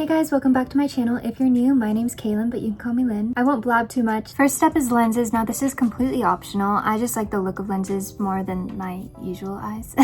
Hey guys, welcome back to my channel. If you're new, my name's Caelyn, but you can call me Lynn. I won't blab too much. First step is lenses. Now this is completely optional. I just like the look of lenses more than my usual eyes.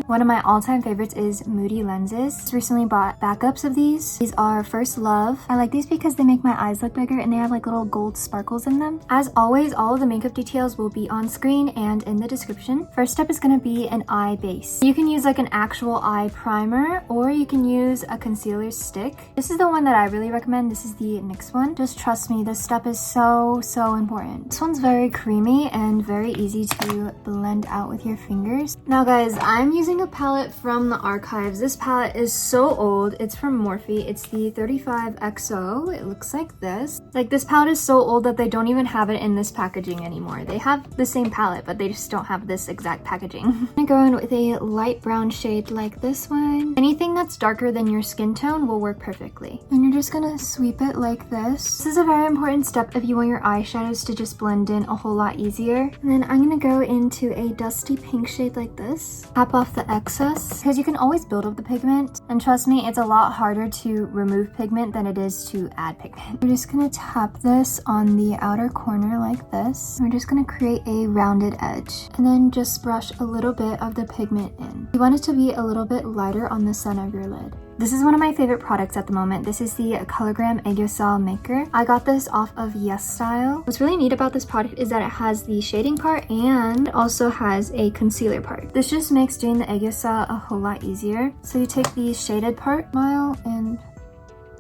One of my all-time favorites is Moody lenses. Just recently bought backups of these. These are First Love. I like these because they make my eyes look bigger and they have like little gold sparkles in them. As always, all of the makeup details will be on screen and in the description. First step is going to be an eye base. You can use like an actual eye primer or you can use a concealer stick. This is the one that I really recommend. This is the NYX one. Just trust me, this step is so important. This one's very creamy and very easy to blend out with your fingers. Now guys, I'm using a palette from the archives. This palette is so old. It's from Morphe. It's the 35XO. It looks like this. Like this palette is so old that they don't even have it in this packaging anymore. They have the same palette, but they just don't have this exact packaging. I'm gonna go in with a light brown shade like this one. Anything that's darker than your skin tone will work perfectly. And you're just gonna sweep it like this. This is a very important step if you want your eyeshadows to just blend in a whole lot easier. And then I'm gonna go into a dusty pink shade like this. Tap off the excess because you can always build up the pigment. And trust me, it's a lot harder to remove pigment than it is to add pigment. We're just gonna tap this on the outer corner like this. We're just gonna create a rounded edge. And then just brush a little bit of the pigment in. You want it to be a little bit lighter on the center of your lid. This is one of my favorite products at the moment. This is the Cologram YesStyle Maker. I got this off of YesStyle. What's really neat about this product is that it has the shading part and also has a concealer part. This just makes doing the YesStyle a whole lot easier. So you take the shaded part, smile, and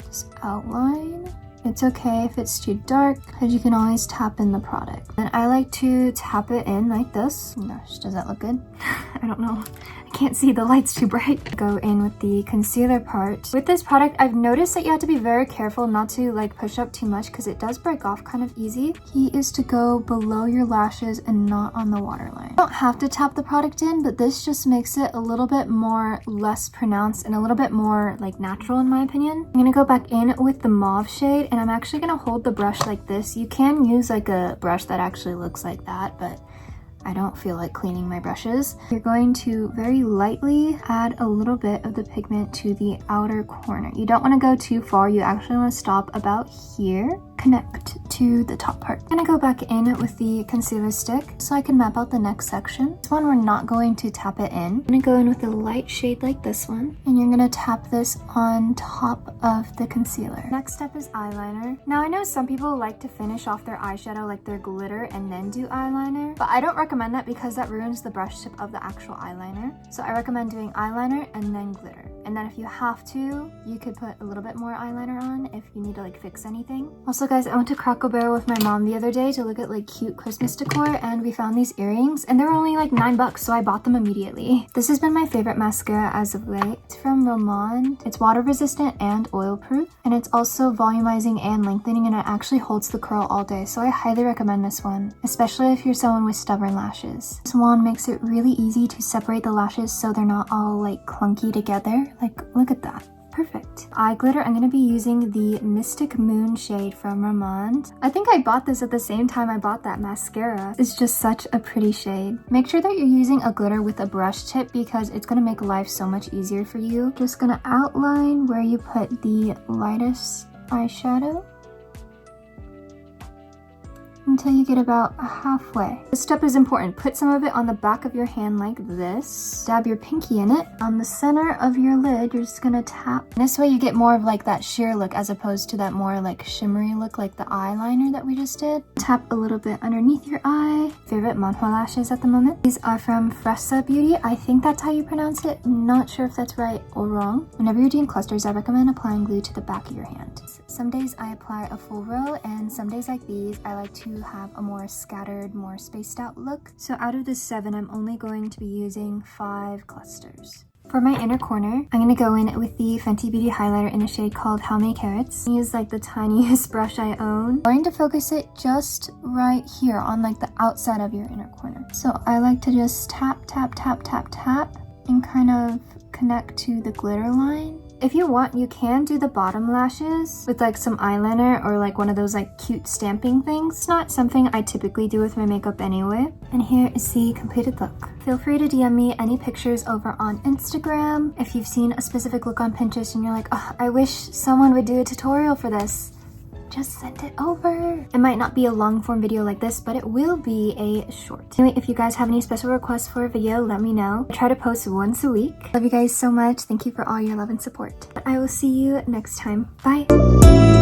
just outline. It's okay if it's too dark because you can always tap in the product. And I like to tap it in like this. Oh gosh, does that look good? I don't know. I can't see, the light's too bright. Go in with the concealer part. With this product, I've noticed that you have to be very careful not to like push up too much because it does break off kind of easy. Key is to go below your lashes and not on the waterline. You don't have to tap the product in, but this just makes it a little bit more less pronounced and a little bit more like natural in my opinion. I'm gonna go back in with the mauve shade and I'm actually gonna hold the brush like this. You can use like a brush that actually looks like that, but I don't feel like cleaning my brushes. You're going to very lightly add a little bit of the pigment to the outer corner. You don't want to go too far. You actually want to stop about here. Connect to the top part. I'm gonna go back in with the concealer stick so I can map out the next section. This one we're not going to tap it in. I'm gonna go in with a light shade like this one and you're gonna tap this on top of the concealer. Next step is eyeliner. Now I know some people like to finish off their eyeshadow like their glitter and then do eyeliner, but I don't recommend that because that ruins the brush tip of the actual eyeliner. So I recommend doing eyeliner and then glitter. And then if you have to, you could put a little bit more eyeliner on if you need to like fix anything. Also guys, I went to Cracker Barrel with my mom the other day to look at like cute Christmas decor and we found these earrings and they were only like $9, so I bought them immediately. This has been my favorite mascara as of late. It's from Romand. It's water resistant and oil proof and it's also volumizing and lengthening and it actually holds the curl all day, so I highly recommend this one, especially if you're someone with stubborn lashes. This wand makes it really easy to separate the lashes so they're not all like clunky together. Like look at that. Perfect. Eye glitter, I'm going to be using the Mystic Moon shade from Romand. I think I bought this at the same time I bought that mascara. It's just such a pretty shade. Make sure that you're using a glitter with a brush tip because it's going to make life so much easier for you. Just going to outline where you put the lightest eyeshadow until you get about halfway. This step is important. Put some of it on the back of your hand like this. Dab your pinky in it. On the center of your lid, you're just gonna tap. And this way you get more of like that sheer look as opposed to that more like shimmery look like the eyeliner that we just did. Tap a little bit underneath your eye. Favorite Manhua lashes at the moment. These are from Fenty Beauty. I think that's how you pronounce it. I'm not sure if that's right or wrong. Whenever you're doing clusters, I recommend applying glue to the back of your hand. Some days I apply a full row and some days like these, I like to have a more scattered, more spaced out look. So out of the 7, I'm only going to be using 5 clusters. For my inner corner, I'm going to go in with the Fenty Beauty highlighter in a shade called How Many Carats. I use like the tiniest brush I own. I'm going to focus it just right here on like the outside of your inner corner. So I like to just tap, tap, tap, tap, tap and kind of connect to the glitter line. If you want, you can do the bottom lashes with like some eyeliner or like one of those like cute stamping things. It's not something I typically do with my makeup anyway. And here is the completed look. Feel free to DM me any pictures over on Instagram. If you've seen a specific look on Pinterest and you're like, oh, I wish someone would do a tutorial for this, just send it over. It might not be a long form video like this, but it will be a short. Anyway, if you guys have any special requests for a video, let me know. I try to post once a week. Love you guys so much. Thank you for all your love and support. I will see you next time. Bye.